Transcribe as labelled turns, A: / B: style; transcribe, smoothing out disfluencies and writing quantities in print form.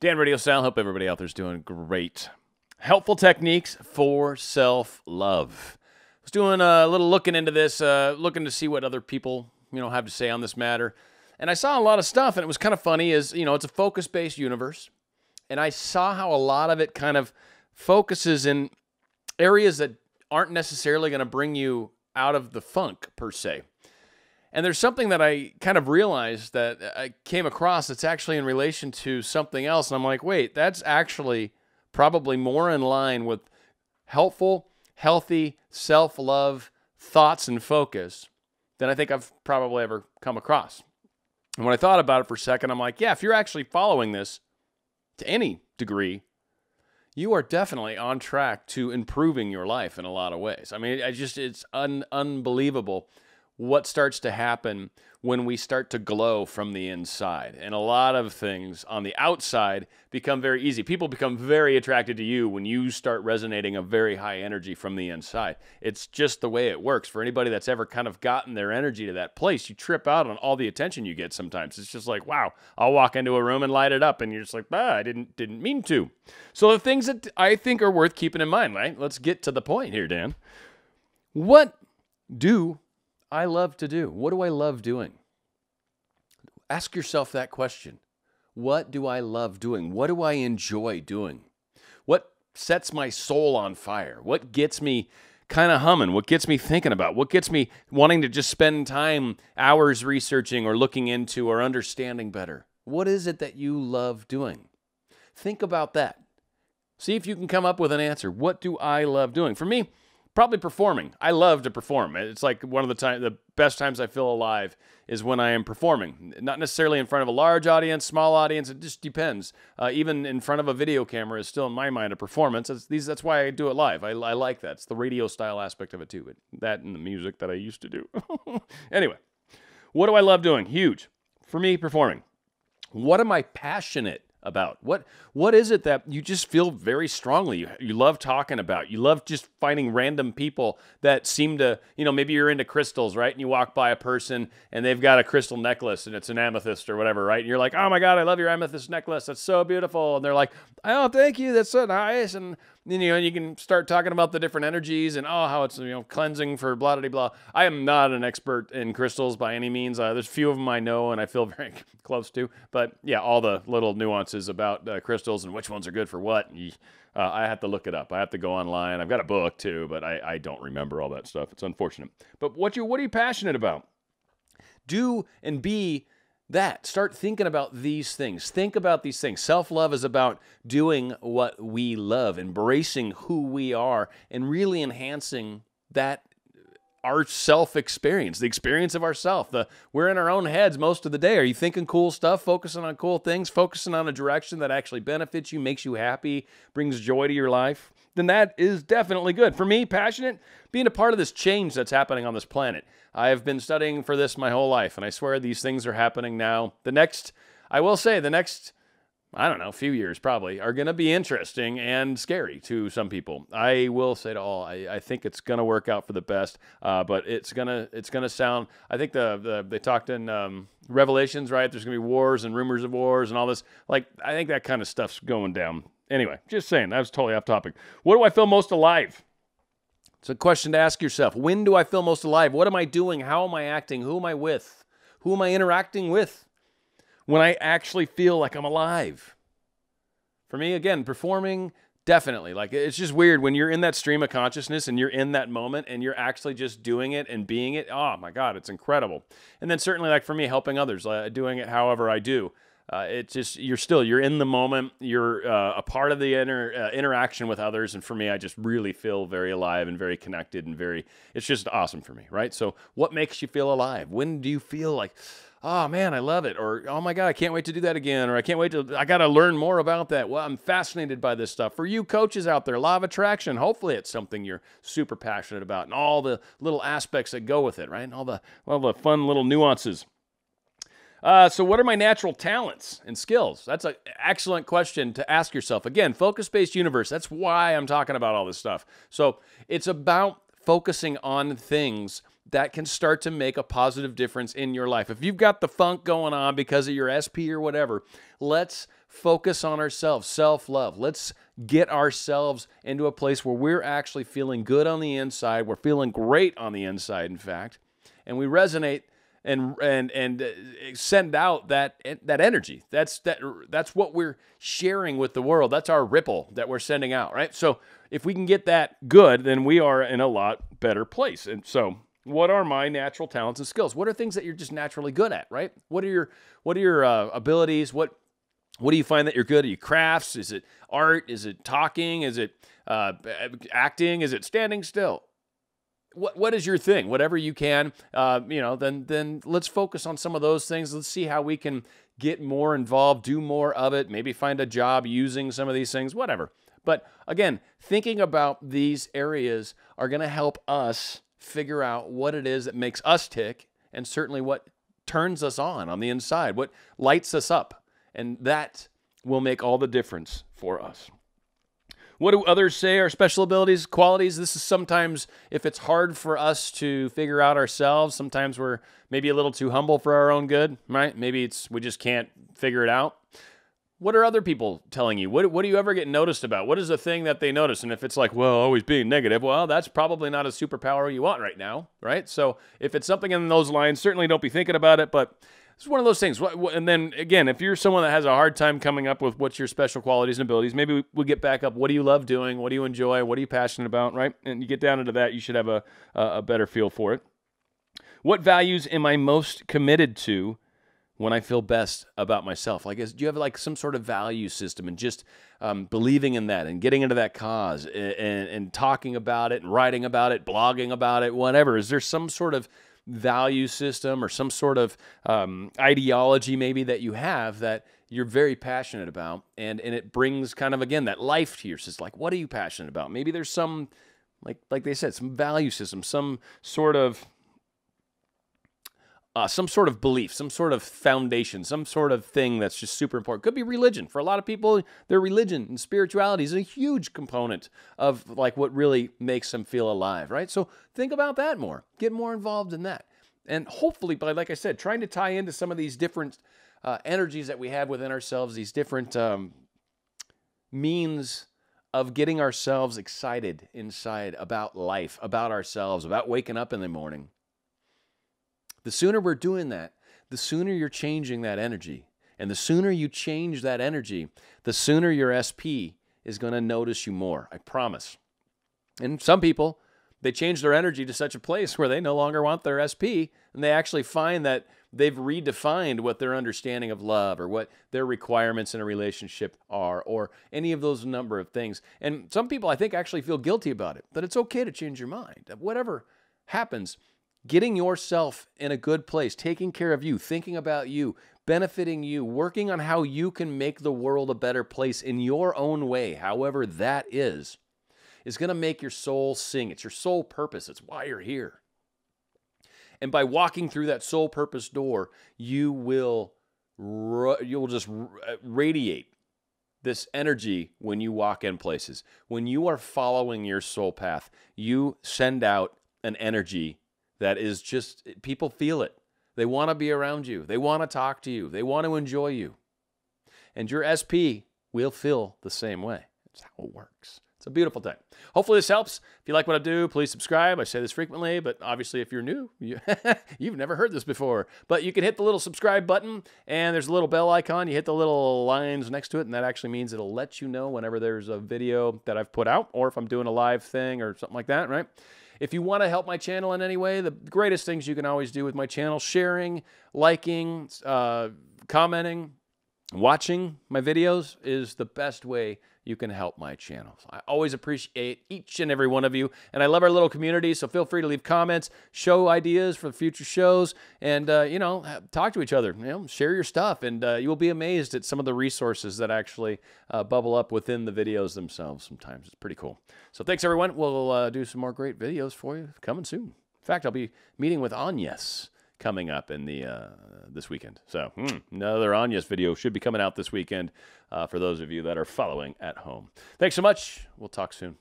A: Dan RadioStyle. Hope everybody out there's doing great. Helpful techniques for self-love. I was doing a little looking into this, looking to see what other people, have to say on this matter. And I saw a lot of stuff, and it was kind of funny it's a focus-based universe. And I saw how a lot of it kind of focuses in areas that aren't necessarily going to bring you out of the funk, per se. And there's something that I kind of realized that I came across that's actually in relation to something else. And I'm like, wait, that's actually probably more in line with helpful, healthy, self-love thoughts and focus than I think I've probably ever come across. And when I thought about it for a second, I'm like, yeah, if you're actually following this to any degree, you are definitely on track to improving your life in a lot of ways. I mean, it's unbelievable what starts to happen when we start to glow from the inside. And a lot of things on the outside become very easy. People become very attracted to you when you start resonating a very high energy from the inside. It's just the way it works. For anybody that's ever kind of gotten their energy to that place, you trip out on all the attention you get sometimes. It's just like, wow, I'll walk into a room and light it up, and you're just like, I didn't mean to. So the things that I think are worth keeping in mind, right? Let's get to the point here, Dan. What do I love to do? What do I love doing? Ask yourself that question. What do I love doing? What do I enjoy doing? What sets my soul on fire? What gets me kind of humming? What gets me thinking about? What gets me wanting to just spend time, hours researching or looking into or understanding better? What is it that you love doing? Think about that. See if you can come up with an answer. What do I love doing? For me, probably performing. I love to perform. It's like one of the best times I feel alive is when I am performing. Not necessarily in front of a large audience, small audience. It just depends. Even in front of a video camera is still, in my mind, a performance. That's why I do it live. I like that. It's the radio style aspect of it too. That and the music that I used to do. Anyway, what do I love doing? Huge. For me, performing. What am I passionate about? What is it that you just feel very strongly you love talking about? You love just finding random people that seem to, maybe you're into crystals, right? And you walk by a person and they've got a crystal necklace and it's an amethyst or whatever, right? And you're like, oh my God, I love your amethyst necklace. That's so beautiful. And they're like, oh, thank you. That's so nice. And you can start talking about the different energies and how it's cleansing for blah blah blah. I am not an expert in crystals by any means. There's a few of them I know and I feel very close to, but yeah, all the little nuances about crystals and which ones are good for what. I have to look it up. I have to go online. I've got a book too, but I don't remember all that stuff. It's unfortunate. But what are you passionate about? Do and be that. Start thinking about these things. Think about these things. Self-love is about doing what we love, embracing who we are, and really enhancing that our self-experience, the experience of ourself. We're in our own heads most of the day. Are you thinking cool stuff, focusing on cool things, focusing on a direction that actually benefits you, makes you happy, brings joy to your life? Then that is definitely good. For me, passionate, being a part of this change that's happening on this planet. I have been studying for this my whole life, and I swear these things are happening now. The next few years probably are going to be interesting and scary to some people. I will say to all, I think it's going to work out for the best, but it's gonna sound. I think they talked in Revelations, right? There's going to be wars and rumors of wars and all this. Like, I think that kind of stuff's going down. Anyway, just saying, that was totally off topic. What do I feel most alive? It's a question to ask yourself. When do I feel most alive? What am I doing? How am I acting? Who am I with? Who am I interacting with when I actually feel like I'm alive? For me, again, performing, definitely. Like, it's just weird when you're in that stream of consciousness and you're in that moment and you're actually just doing it and being it. Oh my God, it's incredible. And then certainly, like for me, helping others, doing it however I do. It's just, you're in the moment. You're a part of the interaction with others. And for me, I just really feel very alive and very connected and it's just awesome for me, right? So what makes you feel alive? When do you feel like, oh man, I love it? Or, oh my God, I can't wait to do that again. Or I got to learn more about that. Well, I'm fascinated by this stuff. For you coaches out there, law of attraction, hopefully it's something you're super passionate about and all the little aspects that go with it, right? And all the fun little nuances. So what are my natural talents and skills? That's an excellent question to ask yourself. Again, focus-based universe. That's why I'm talking about all this stuff. So it's about focusing on things that can start to make a positive difference in your life. If you've got the funk going on because of your SP or whatever, let's focus on ourselves, self-love. Let's get ourselves into a place where we're actually feeling good on the inside. We're feeling great on the inside, in fact, and we resonate and send out that energy. That's what we're sharing with the world. That's our ripple that we're sending out, right? So if we can get that good, then we are in a lot better place. And so, what are my natural talents and skills? What are things that you're just naturally good at, right? What are your abilities? What do you find that you're good at? Are you crafts? Is it art? Is it talking? Is it acting? Is it standing still? What is your thing? Whatever you can, then let's focus on some of those things. Let's see how we can get more involved, do more of it, maybe find a job using some of these things, whatever. But again, thinking about these areas are going to help us figure out what it is that makes us tick, and certainly what turns us on the inside, what lights us up. And that will make all the difference for us. What do others say are special abilities, qualities? This is sometimes, if it's hard for us to figure out ourselves, sometimes we're maybe a little too humble for our own good, right? Maybe we just can't figure it out. What are other people telling you? What do you ever get noticed about? What is the thing that they notice? And if it's like, well, always being negative, well, that's probably not a superpower you want right now, right? So if it's something in those lines, certainly don't be thinking about it, but it's one of those things. And then, again, if you're someone that has a hard time coming up with what's your special qualities and abilities, maybe we'll get back up. What do you love doing? What do you enjoy? What are you passionate about, right? And you get down into that, you should have a better feel for it. What values am I most committed to when I feel best about myself? Like, do you have like some sort of value system, and just believing in that and getting into that cause and talking about it and writing about it, blogging about it, whatever? Is there some sort of value system or some sort of ideology maybe that you have that you're very passionate about, and it brings kind of, again, that life to you? It's like, what are you passionate about? Maybe there's some, like they said, some value system, some sort of belief, some sort of foundation, some sort of thing that's just super important. Could be religion. For a lot of people, their religion and spirituality is a huge component of like what really makes them feel alive, right? So think about that more. Get more involved in that. And hopefully, by, like I said, trying to tie into some of these different energies that we have within ourselves, these different means of getting ourselves excited inside about life, about ourselves, about waking up in the morning. The sooner we're doing that, the sooner you're changing that energy. And the sooner you change that energy, the sooner your SP is going to notice you more. I promise. And some people, they change their energy to such a place where they no longer want their SP, and they actually find that they've redefined what their understanding of love or what their requirements in a relationship are, or any of those number of things. And some people, I think, actually feel guilty about it, but it's okay to change your mind. Whatever happens, getting yourself in a good place, taking care of you, thinking about you, benefiting you, working on how you can make the world a better place in your own way, however that is going to make your soul sing. It's your soul purpose. It's why you're here. And by walking through that soul purpose door, you'll just radiate this energy when you walk in places. When you are following your soul path, you send out an energy that is just, people feel it. They want to be around you. They want to talk to you. They want to enjoy you. And your SP will feel the same way. That's how it works. It's a beautiful thing. Hopefully this helps. If you like what I do, please subscribe. I say this frequently, but obviously if you're new, you've never heard this before. But you can hit the little subscribe button, and there's a little bell icon. You hit the little lines next to it, and that actually means it'll let you know whenever there's a video that I've put out, or if I'm doing a live thing or something like that, right? If you want to help my channel in any way, the greatest things you can always do with my channel, sharing, liking, commenting, watching my videos is the best way you can help my channel. I always appreciate each and every one of you, and I love our little community, so feel free to leave comments, show ideas for future shows, and, talk to each other. Share your stuff, and you will be amazed at some of the resources that actually bubble up within the videos themselves sometimes. It's pretty cool. So thanks, everyone. We'll do some more great videos for you coming soon. In fact, I'll be meeting with Agnes coming up in this weekend. So another Agnes video should be coming out this weekend for those of you that are following at home. Thanks so much. We'll talk soon.